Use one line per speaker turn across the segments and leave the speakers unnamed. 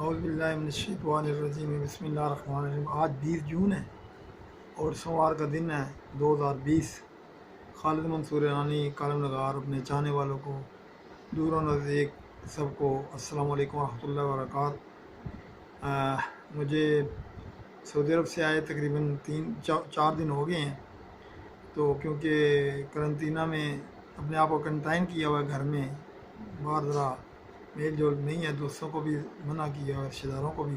اعوذ باللہ من الشیطان الرجیم بسم اللہ الرحمن الرحیم۔ آج 20 جون ہے اور سوموار کا دن ہے 2020۔ خالد منصور ایرانی کالم نگار اپنے چاہنے والوں کو دور و نزدیک سب کو السلام علیکم ورحمۃ اللہ وبرکاتہ۔ مجھے سعودی عرب سے آئے تقریباً 4 دن ہو گئے ہیں، تو کیونکہ کرنٹینہ میں اپنے آپ کو کرنٹائن کیا ہوا ہے گھر میں، باہر ذرا میل جول نہیں ہے، دوستوں کو بھی منع کیا اور رشتہ داروں کو بھی،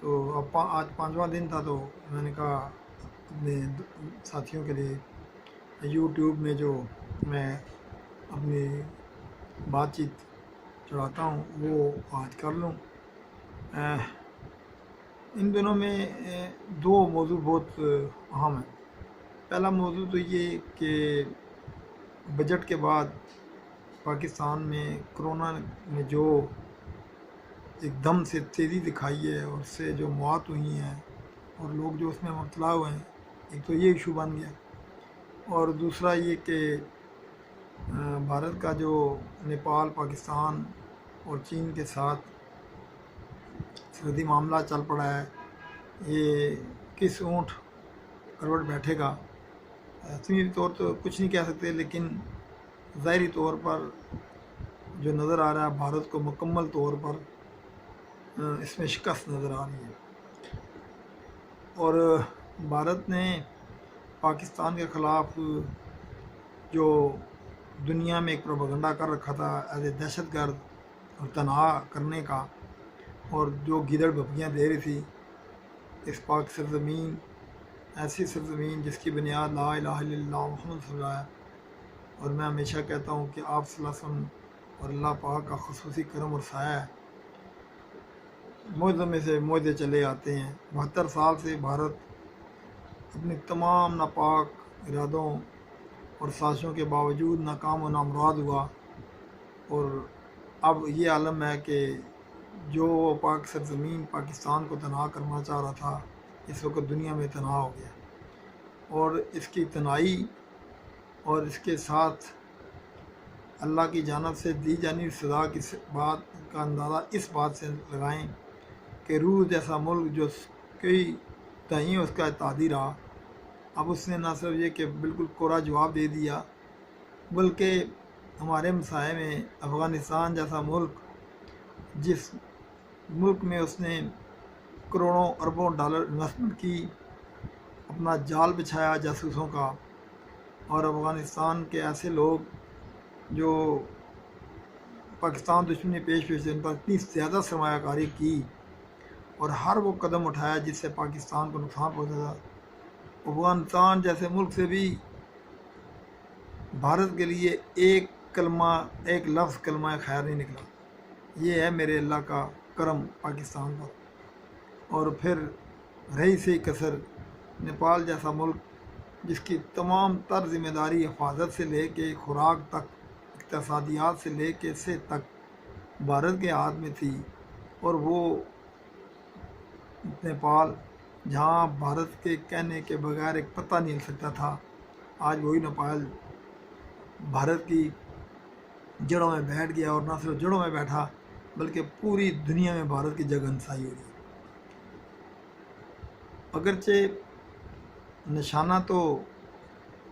تو اب آج 5واں دن تھا، تو میں نے کہا اپنے ساتھیوں کے لیے یوٹیوب میں جو میں اپنی بات چیت چڑھاتا ہوں وہ آج کر لوں۔ ان دنوں میں دو موضوع بہت اہم ہیں۔ پہلا موضوع تو یہ کہ بجٹ کے بعد پاکستان میں کرونا نے جو ایک دم سے تیزی دکھائی ہے اور اس سے جو موت ہوئی ہیں اور لوگ جو اس میں مبتلا ہوئے ہیں، ایک تو یہ ایشو بن گیا، اور دوسرا یہ کہ بھارت کا جو نیپال، پاکستان اور چین کے ساتھ سرحدی معاملہ چل پڑا ہے، یہ کس اونٹ کروٹ بیٹھے گا، رسمی طور تو کچھ نہیں کہہ سکتے، لیکن ظاہری طور پر جو نظر آ رہا ہے بھارت کو مکمل طور پر اس میں شکست نظر آ رہی ہے، اور بھارت نے پاکستان کے خلاف جو دنیا میں ایک پروپیگنڈا کر رکھا تھا ایز اے دہشت گرد اور تنہا کرنے کا، اور جو گیدڑ بھپکیاں دے رہی تھی اس پاک سرزمین، ایسی سرزمین جس کی بنیاد لا الہ الا اللہ محمد صلی اللہ ہے، اور میں ہمیشہ کہتا ہوں کہ آپ صلی اللہ علیہ وسلم اور اللہ پاک کا خصوصی کرم اور سایہ ہے، معجزوں میں سے معجزے چلے آتے ہیں۔ 72 سال سے بھارت اپنی تمام ناپاک ارادوں اور سازشوں کے باوجود ناکام و نامراد ہوا، اور اب یہ عالم ہے کہ جو پاک سرزمین پاکستان کو تنہا کرنا چاہ رہا تھا اس وقت دنیا میں تنہا ہو گیا، اور اس کی تنہائی اور اس کے ساتھ اللہ کی جانب سے دی جانی سزا کی بات کا اندازہ اس بات سے لگائیں کہ روس جیسا ملک جو کئی دہائیوں اس کا اتحادی رہا، اب اس نے نہ صرف یہ کہ بالکل کوڑا جواب دے دیا، بلکہ ہمارے مسائل میں افغانستان جیسا ملک، جس ملک میں اس نے کروڑوں اربوں ڈالر انویسٹمنٹ کی، اپنا جال بچھایا جاسوسوں کا، اور افغانستان کے ایسے لوگ جو پاکستان دشمنی پیش سے ان پر اتنی زیادہ سرمایہ کاری کی اور ہر وہ قدم اٹھایا جس سے پاکستان کو نقصان پہنچا تھا، افغانستان جیسے ملک سے بھی بھارت کے لیے ایک لفظ کلمہ خیر نہیں نکلا۔ یہ ہے میرے اللہ کا کرم پاکستان پر۔ اور پھر رہی سی کسر نیپال جیسا ملک جس کی تمام تر ذمہ داری حفاظت سے لے کے خوراک تک، اقتصادیات سے لے کے صحت تک بھارت کے ہاتھ میں تھی، اور وہ نیپال جہاں بھارت کے کہنے کے بغیر ایک پتہ نہیں ہل سکتا تھا، آج وہی نیپال بھارت کی جڑوں میں بیٹھ گیا، اور نہ صرف جڑوں میں بیٹھا بلکہ پوری دنیا میں بھارت کی جگہ انسائی ہو رہی ہے۔ اگرچہ نشانہ تو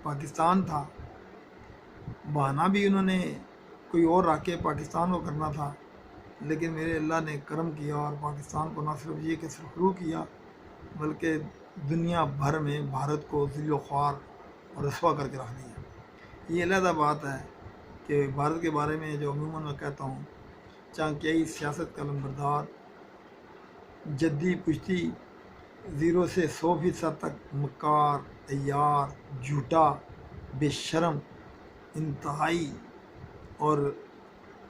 پاکستان تھا، بہانہ بھی انہوں نے کوئی اور رکھ کے پاکستان کو کرنا تھا، لیکن میرے اللہ نے کرم کیا اور پاکستان کو نہ صرف یہ کہ سرخرو کیا بلکہ دنیا بھر میں بھارت کو ذل و خوار اور رسوا کر کے رکھ دیا۔ یہ علیحدہ بات ہے کہ بھارت کے بارے میں جو عموماً میں کہتا ہوں، چانکیائی سیاست کا لمبردار، جدی پشتی، 0 سے 100% تک مکار، عیار، جھوٹا، بے شرم، انتہائی، اور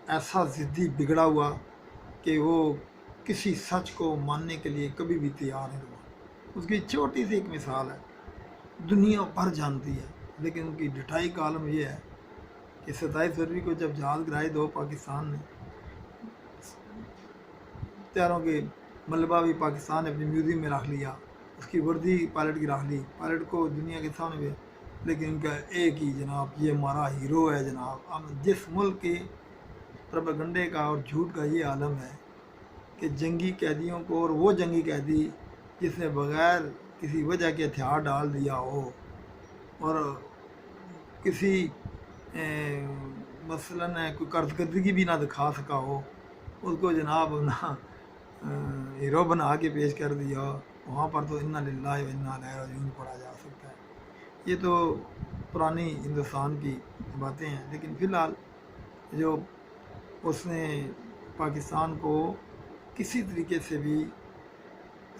ایسا ضدی بگڑا ہوا کہ وہ کسی سچ کو ماننے کے لیے کبھی بھی تیار نہیں ہوا۔ اس کی چھوٹی سی ایک مثال ہے، دنیا بھر جانتی ہے، لیکن ان کی ڈٹائی کا عالم یہ ہے کہ 27 فروری کو جب جہاز گرائے دو پاکستان نے، ہتھیاروں کے ملبہ بھی پاکستان نے اپنی میوزیم میں رکھ لیا، اس کی وردی پائلٹ کی رکھ لی، پائلٹ کو دنیا کے سامنے بھی، لیکن ان کا ایک ہی جناب یہ ہمارا ہیرو ہے جناب۔ اب جس ملک کے پروپیگنڈے کا اور جھوٹ کا یہ عالم ہے، کہ جنگی قیدیوں کو، اور وہ جنگی قیدی جس نے بغیر کسی وجہ کے ہتھیار ڈال دیا ہو اور کسی مثلاً کوئی کارکردگی بھی نہ دکھا سکا ہو، اس کو جناب اپنا ہیرو بنا کے پیش کر دیا، وہاں پر تو انا للہ و انا الیہ راجعون پڑھا جا سکتا ہے۔ یہ تو پرانی ہندوستان کی باتیں ہیں، لیکن فی الحال جو اس نے پاکستان کو کسی طریقے سے بھی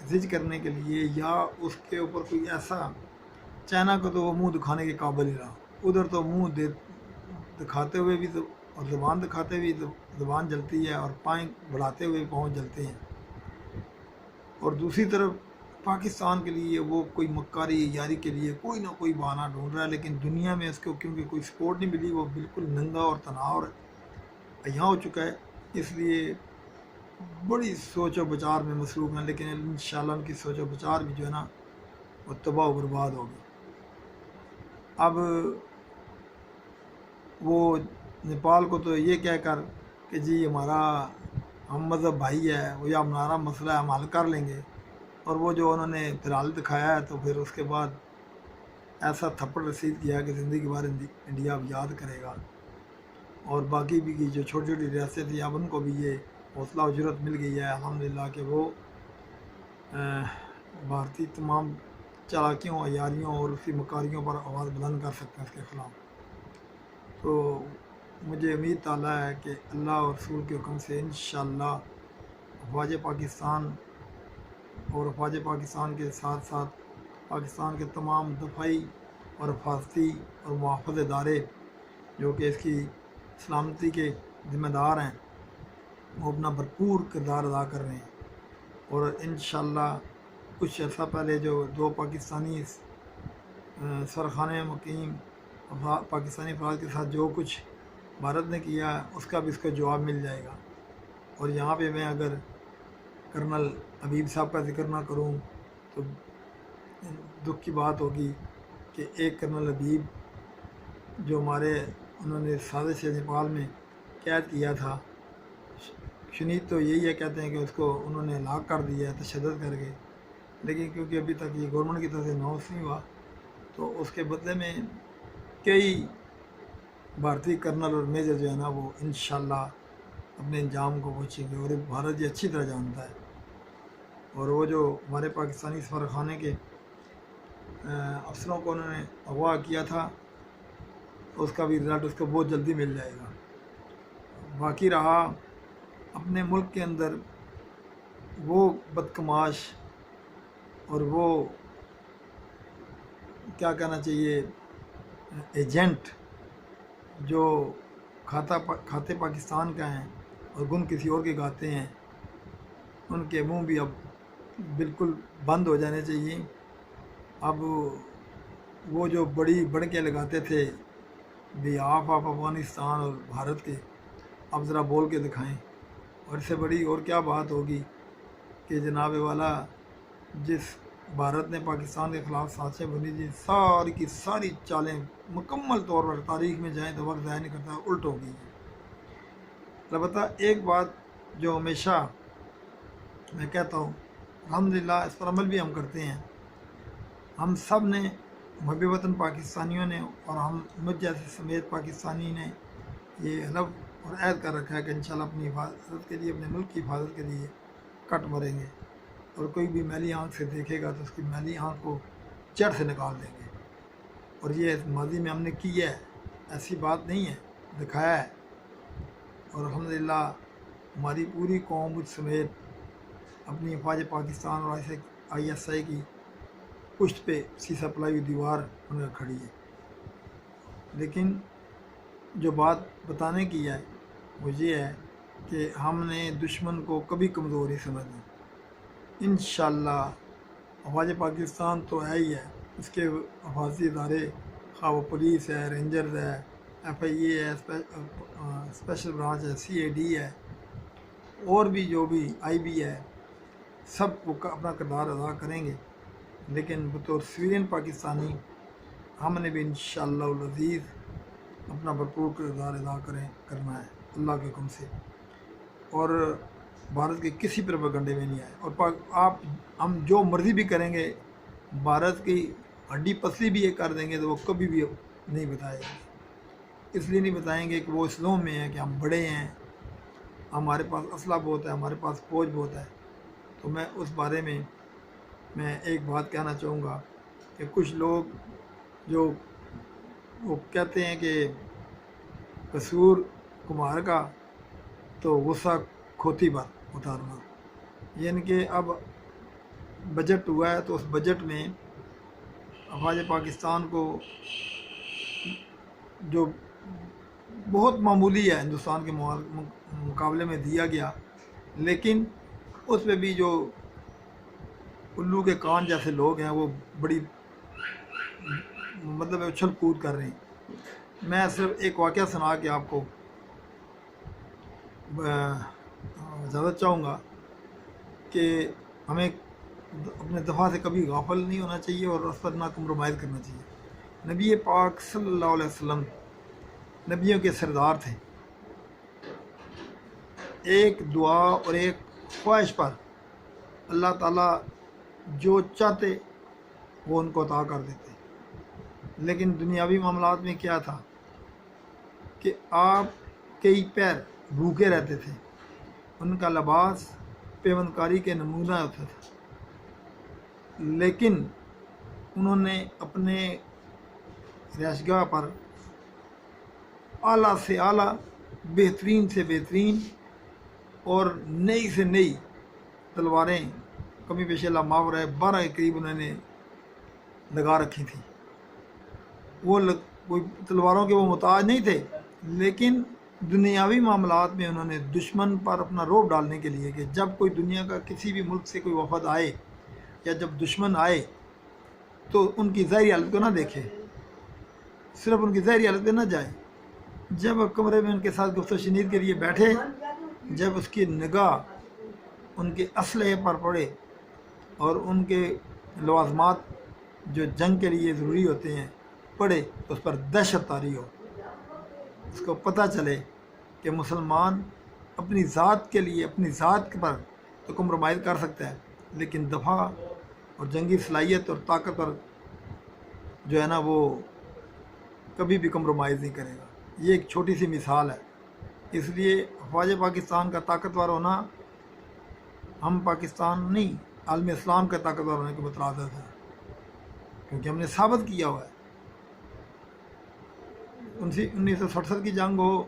زج کرنے کے لیے، یا اس کے اوپر کوئی ایسا، چائنا کو تو وہ منہ دکھانے کے قابل ہی رہا، ادھر تو منہ دکھاتے ہوئے بھی تو، اور زبان دکھاتے ہوئے زبان جلتی ہے، اور پائیں بڑھاتے ہوئے پاؤں جلتے ہیں، اور دوسری طرف پاکستان کے لیے وہ کوئی مکاری یاری کے لیے کوئی نہ کوئی بہانہ ڈھونڈ رہا ہے، لیکن دنیا میں اس کو کیونکہ کوئی سپورٹ نہیں ملی، وہ بالکل ننگا اور تنہا اور عیاں ہو چکا ہے، اس لیے بڑی سوچ و بچار میں مصروف ہیں، لیکن انشاءاللہ ان کی سوچ و بچار بھی جو ہے نا وہ تباہ و برباد ہوگی۔ اب وہ نیپال کو تو یہ کہہ کر کہ جی ہمارا ہم مذہب بھائی ہے، وہ یا ہمارا مسئلہ ہے ہم حل کر لیں گے، اور وہ جو انہوں نے پھر حل دکھایا ہے، تو پھر اس کے بعد ایسا تھپڑ رسید کیا کہ زندگی بھر انڈیا اب یاد کرے گا، اور باقی بھی کی جو چھوٹی چھوٹی ریاستیں تھیں اب ان کو بھی یہ حوصلہ و جرت مل گئی ہے الحمدللہ کہ وہ بھارتی تمام چالاکیوں، عیاریوں اور اسی مکاریوں پر آواز بلند کر سکتے ہیں اس کے خلاف۔ تو مجھے امید تعالیٰ ہے کہ اللہ اور رسول کے حکم سے انشاءاللہ افواج پاکستان، اور افواج پاکستان کے ساتھ ساتھ پاکستان کے تمام دفاعی اور حفاظتی اور محافظ ادارے جو کہ اس کی سلامتی کے ذمہ دار ہیں، وہ اپنا بھرپور کردار ادا کر رہے ہیں، اور انشاءاللہ کچھ عرصہ پہلے جو 2 پاکستانی سرخانے مقیم پاکستانی افراد کے ساتھ جو کچھ بھارت نے کیا اس کا بھی اس کو جواب مل جائے گا۔ اور یہاں پہ میں اگر کرنل حبیب صاحب کا ذکر نہ کروں تو دکھ کی بات ہوگی کہ ایک کرنل حبیب جو ہمارے انہوں نے سازش نیپال میں قید کیا تھا، شنید تو یہی ہے، کہتے ہیں کہ اس کو انہوں نے ہلاک کر دیا ہے تشدد کر کے، لیکن کیونکہ ابھی تک یہ گورنمنٹ کی طرف سے اناؤنس نہیں ہوا، تو اس کے بدلے میں کئی بھارتی کرنل اور میجر جو ہے نا وہ انشاءاللہ اپنے انجام کو پہنچیں گے، اور بھارت یہ اچھی طرح جانتا ہے۔ اور وہ جو ہمارے پاکستانی سفارتخانے کے افسروں کو انہوں نے اغوا کیا تھا، اس کا بھی رزلٹ اس کو بہت جلدی مل جائے گا۔ باقی رہا اپنے ملک کے اندر وہ بدکماش اور وہ کیا کہنا چاہیے ایجنٹ جو کھاتے پاکستان کا ہیں اور گن کسی اور کے گاتے ہیں، ان کے منہ بھی اب بالکل بند ہو جانے چاہیے۔ اب وہ جو بڑی بڑکیں لگاتے تھے بیہاف آف افغانستان اور بھارت کے، اب ذرا بول کے دکھائیں، اور اس سے بڑی اور کیا بات ہوگی کہ جناب والا جس بھارت نے پاکستان کے خلاف سازشیں بنی تھی، ساری کی ساری چالیں مکمل طور پر تاریخ میں جائیں تو وقت ضائع نہیں کرتا، الٹ ہو گئی ہیں۔ البتہ ایک بات جو ہمیشہ میں کہتا ہوں، الحمدللہ اس پر عمل بھی ہم کرتے ہیں، ہم سب نے محب وطن پاکستانیوں نے اور ہم مجھ جیسے سمیت پاکستانی نے یہ حلف اور عہد کر رکھا ہے کہ انشاءاللہ اپنی حفاظت کے لیے، اپنے ملک کی حفاظت کے لیے کٹ مریں گے، اور کوئی بھی میلی آنکھ سے دیکھے گا تو اس کی میلی آنکھ کو جڑ سے نکال دیں گے۔ اور یہ ماضی میں ہم نے کی ہے، ایسی بات نہیں ہے، دکھایا ہے، اور الحمدللہ ہماری پوری قوم مجھ سمیت اپنی افواج پاکستان اور آئی ایس آئی کی پشت پہ سیسا پلائی ہوئی دیوار بن کر کھڑی ہے۔ لیکن جو بات بتانے کی ہے وہ یہ ہے کہ ہم نے دشمن کو کبھی کمزور نہیں سمجھنا۔ انشاءاللہ افواج پاکستان تو ہے ہی ہے، اس کے حفاظتی ادارے، خواہ وہ پولیس ہے، رینجرز ہے، ایف آئی اے ہے، اسپیشل برانچ ہے، سی اے ڈی ہے، اور بھی جو بھی آئی بی ہے، سب وہ اپنا کردار ادا کریں گے، لیکن بطور سویرین پاکستانی ہم نے بھی انشاءاللہ العزیز اپنا بھرپور کردار ادا کرنا ہے اللہ کے حکم سے۔ اور بھارت کے کسی پروپیگنڈے میں نہیں آئے، اور آپ ہم جو مرضی بھی کریں گے، بھارت کی ہڈی پسلی بھی یہ کر دیں گے تو وہ کبھی بھی نہیں بتائے گا۔ اس لیے نہیں بتائیں گے کہ وہ اس لوم میں ہیں کہ ہم بڑے ہیں، ہمارے پاس اسلحہ بہت ہے، ہمارے پاس فوج بہت ہے۔ تو میں اس بارے میں ایک بات کہنا چاہوں گا کہ کچھ لوگ جو وہ کہتے ہیں کہ قصور کمہار کا تو غصہ کھوتی پر اتارنا، یعنی کہ اب بجٹ ہوا ہے تو اس بجٹ میں افواج پاکستان کو جو بہت معمولی ہے ہندوستان کے مقابلے میں دیا گیا، لیکن اس میں بھی جو الو کے کان جیسے لوگ ہیں وہ بڑی مطلب اچھل کود کر رہے ہیں۔ میں صرف ایک واقعہ سنا کے آپ کو اجازت چاہوں گا کہ ہمیں اپنے دفاع سے کبھی غافل نہیں ہونا چاہیے اور اس پر نہ کمپرومائز کرنا چاہیے۔ نبی پاک صلی اللہ علیہ وسلم نبیوں کے سردار تھے۔ ایک دعا اور ایک خواہش پر اللہ تعالیٰ جو چاہتے وہ ان کو عطا کر دیتے، لیکن دنیاوی معاملات میں کیا تھا کہ آپ کئی پیر بھوکے رہتے تھے، ان کا لباس پیوند کاری کے نمونہ ہوتا تھا، لیکن انہوں نے اپنے رہائشگاہ پر اعلیٰ سے اعلیٰ، بہترین سے بہترین اور نئی سے نئی تلواریں کمی بیش اللہ معاف رہے 12 کے قریب انہوں نے لگا رکھی تھیں۔ وہ کوئی تلواروں کے وہ محتاج نہیں تھے، لیکن دنیاوی معاملات میں انہوں نے دشمن پر اپنا رعب ڈالنے کے لیے کہ جب کوئی دنیا کا کسی بھی ملک سے کوئی وفد آئے یا جب دشمن آئے تو ان کی ظاہری حالت کو نہ دیکھے، صرف ان کی ظاہری حالت پہ نہ جائے۔ جب کمرے میں ان کے ساتھ گفت و شنید کے لیے بیٹھے، جب اس کی نگاہ ان کے اسلحے پر پڑے اور ان کے لوازمات جو جنگ کے لیے ضروری ہوتے ہیں پڑے، تو اس پر دہشت طاری ہو، اس کو پتہ چلے کہ مسلمان اپنی ذات کے لیے اپنی ذات پر تو کمپرومائز کر سکتا ہے، لیکن دفاع اور جنگی صلاحیت اور طاقت پر جو ہے نا وہ کبھی بھی کمپرومائز نہیں کرے گا۔ یہ ایک چھوٹی سی مثال ہے۔ اس لیے افواج پاکستان کا طاقتور ہونا ہم پاکستان نہیں، عالم اسلام کا طاقتور ہونے کو مترادف ہے، کیونکہ ہم نے ثابت کیا ہوا ہے۔ 1967 کی جنگ ہو،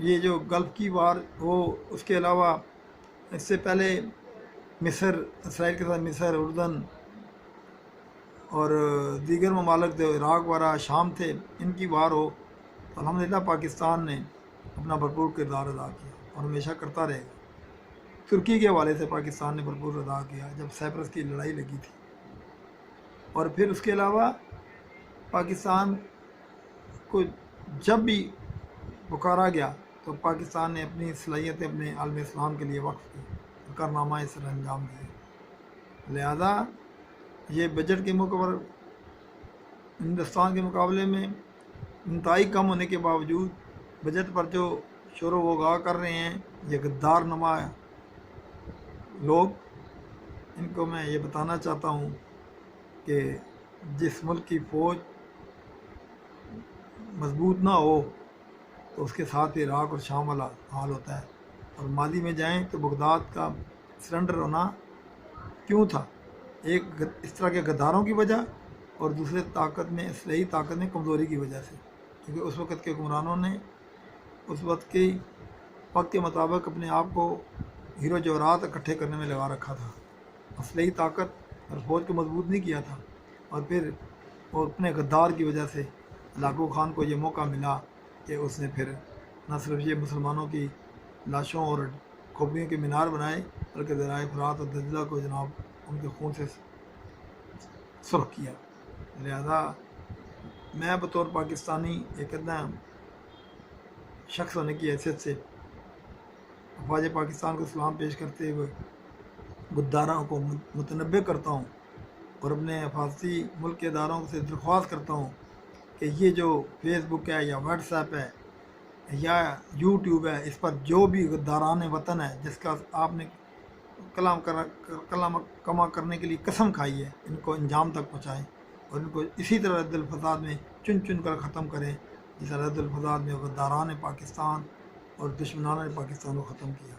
یہ جو گلف کی وار ہو، اس کے علاوہ اس سے پہلے مصر، اسرائیل کے ساتھ مصر، اردن اور دیگر ممالک جو عراق وغیرہ شام تھے، ان کی وار ہو، تو الحمدللہ پاکستان نے اپنا بھرپور کردار ادا کیا اور ہمیشہ کرتا رہے گا۔ ترکی کے حوالے سے پاکستان نے بھرپور ادا کیا جب سائپرس کی لڑائی لگی تھی، اور پھر اس کے علاوہ پاکستان کو جب بھی پکارا گیا تو پاکستان نے اپنی صلاحیتیں اپنے عالم اسلام کے لیے وقف کی، کارنامہ اس طرح انجام دیے۔ لہذا یہ بجٹ کے موقع پر ہندوستان کے مقابلے میں انتہائی کم ہونے کے باوجود بجٹ پر جو شور و غوغا کر رہے ہیں یہ غدار نما لوگ، ان کو میں یہ بتانا چاہتا ہوں کہ جس ملک کی فوج مضبوط نہ ہو تو اس کے ساتھ عراق اور شام والا حال ہوتا ہے، اور ماضی میں جائیں تو بغداد کا سرنڈر ہونا کیوں تھا؟ ایک اس طرح کے غداروں کی وجہ اور دوسرے طاقت میں اسلحی طاقت میں کمزوری کی وجہ سے، کیونکہ اس وقت کے حکمرانوں نے اس وقت کے وقت کے مطابق اپنے آپ کو ہیرو جوہرات اکٹھے کرنے میں لگا رکھا تھا، اسلحی طاقت اور فوج کو مضبوط نہیں کیا تھا، اور پھر وہ اپنے غدار کی وجہ سے لاگو خان کو یہ موقع ملا کہ اس نے پھر نہ صرف یہ مسلمانوں کی لاشوں اور کھوپڑیوں کے مینار بنائے بلکہ دریائے فرات اور دجلہ کو جناب ان کے خون سے سرخ کیا۔ لہذا میں بطور پاکستانی ایک ادنا شخص ہونے کی حیثیت سے افواج پاکستان کو سلام پیش کرتے ہوئے غداروں کو متنبع کرتا ہوں اور اپنے حفاظتی ملک کے اداروں سے درخواست کرتا ہوں کہ یہ جو فیس بک ہے یا واٹس ایپ ہے، یا یوٹیوب ہے، اس پر جو بھی غداران وطن ہے جس کا آپ نے کلام کما کرنے کے لیے قسم کھائی ہے، ان کو انجام تک پہنچائیں اور ان کو اسی طرح رد الفساد میں چن چن کر ختم کریں جس طرح رد الفساد میں غداران پاکستان اور دشمنان پاکستان کو ختم کیا۔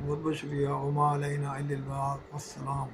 بہت بہت شکریہ۔ وما علینا الا البلاغ، والسلام۔